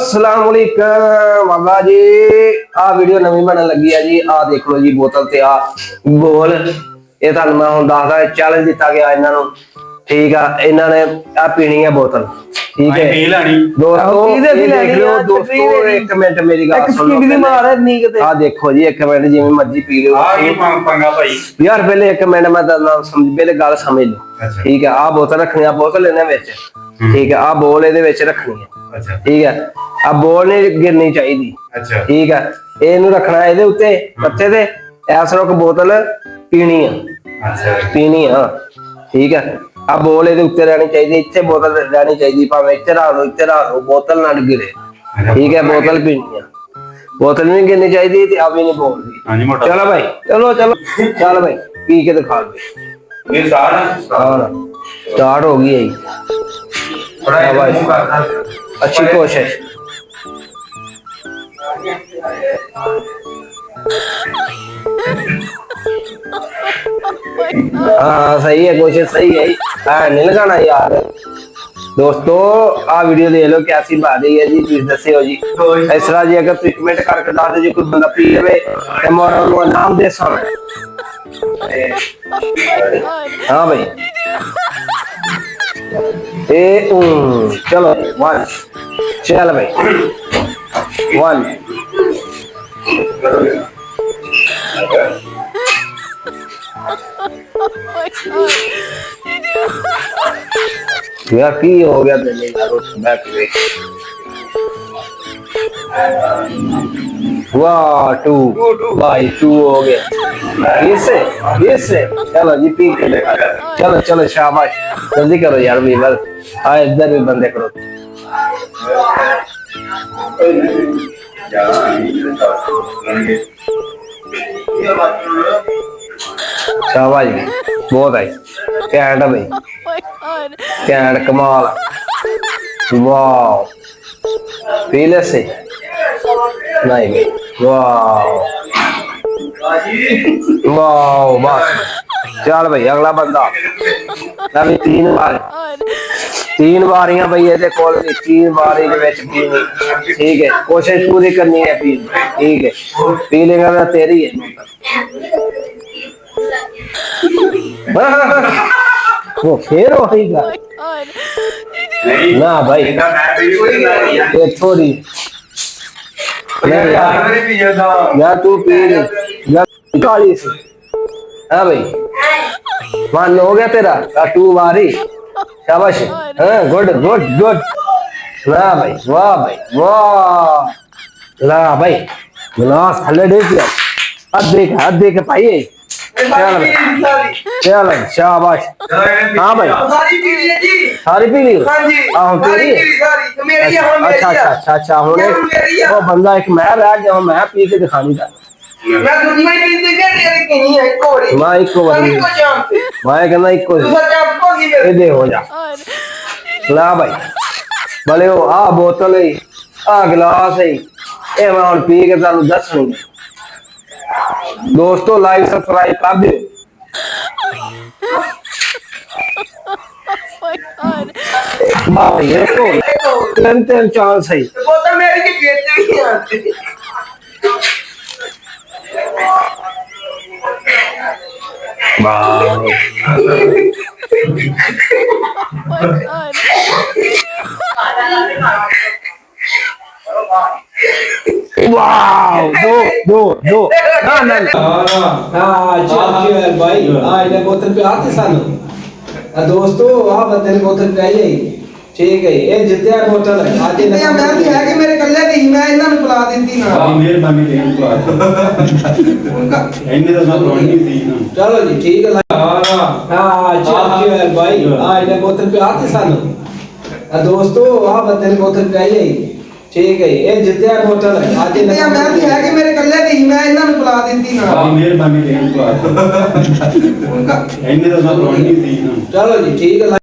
अस्सलाम वालेकुम बाबा जी। आ वीडियो नवी बनन लगी है जी। आ देख लो जी बोतल ते आ बोल ये तुहानू मैं हुण दसदा चैलेंज दिता गया इन्हां नू। ठीक है इन्हां ने आ पीनी है बोतल। ठीक है दोस्तों ये देख लो दोस्तों एक मिनट मेरी गल सुन लो। आ देखो जी एक मिनट जिवें मर्जी पी लो यार पहले एक मिनट मैं दसदा समझ पहले गल समझ लो। ठीक है आ बोतल रखनी है बोतल इन्हां विच। ठीक है आ बोल इहदे विच रखनी है। ठीक है अब बोल नहीं गिरनी चाहिए। ठीक है इनू रखना इहदे उत्ते मत्थे ते ऐस रोक बोतल पीनी है पीनी है। ठीक है अब बोल इहदे उत्ते रहनी चाहिए इत्थे बोतल रहनी चाहिए भावें इत्थे रख दो बोतल ना गिरे। ठीक है बोतल पीनी है बोतल नहीं गिरनी चाहिए अब ही नहीं बोलती। चलो भाई चलो चलो चल भाई पी के दिखा दे। स्टार्ट हो गई है अच्छी कोशिश। हाँ सही है कोशिश सही है नहीं लगाना यार। दोस्तों आ वीडियो देख लो कैसी बात है जी प्लीज दस्यो जी। इस तरह जी अगर ट्रीटमेंट करके दस जो कोई बंदा पी ले तो मैं नाम दे सकता। हाँ भाई ए चलो वन चल भाई वन यार की हो गया तेरे यार उस बैक पे वाह टू भाई टू हो गया इससे चलो जी पी के देखा चलो चलो शाबाश जल्दी करो यार भी बस हाँ इधर भी बंदे करो। शाबाश बहुत आई कैंट भाई कैंट कमाल वाह पीले से नहीं भाई वाह वाह बस चल भाई अगला बंदा अभी तीन बारियां भाई ये कोल तीन बारी दे विच पीनी। ठीक है कोशिश पूरी करनी है पी। ठीक है पी लेगा तो तेरी है वो फिर होगा ना भाई ये थोड़ी यार तू पी यार 40 हाँ भाई वन हो गया तेरा टू बारी शाबाश हाँ गुड गुड गुड ला भाई वाह ला भाई गिलास थले दे दिया अद्धे के पाइए। चल भाई शाबाश हाँ भाई सारी पी ली अच्छा हुणे वो बंदा एक मैं रह गया मैं पी के दिखानी था मैं कहना इको दे हो जा ला भाई भले हो आ बोतल है आ गिलास है ये मैं हुण पी के तुहानू दसनी। दोस्तों लाइक सब्सक्राइब कर दो। तीन चांस है वाह दो ना चल भाई आज ने बोतल पे आते सानू दोस्तों आ बंदे ने बोतल पे आई ठीक है ये जितया बोतल है आज ने मैं भी है कि मेरे कल्ले नहीं मैं इन्हां नु बुला देती ना हां मेहरबानी नहीं बुला उनका इन्ने तो सब रोनी थी ना चलो जी ठीक है हां चल भाई आज ने बोतल पे आते सानू दोस्तों आ बंदे ने बोतल पे आई ठीक है ये जितया बोतल है आज ने मैं भी है कि मेरे कल्ले नहीं मैं इन्हां नु बुला देती ना हां मेहरबानी नहीं बुला उनका इन्ने तो सब रोनी थी ना चलो जी ठीक है।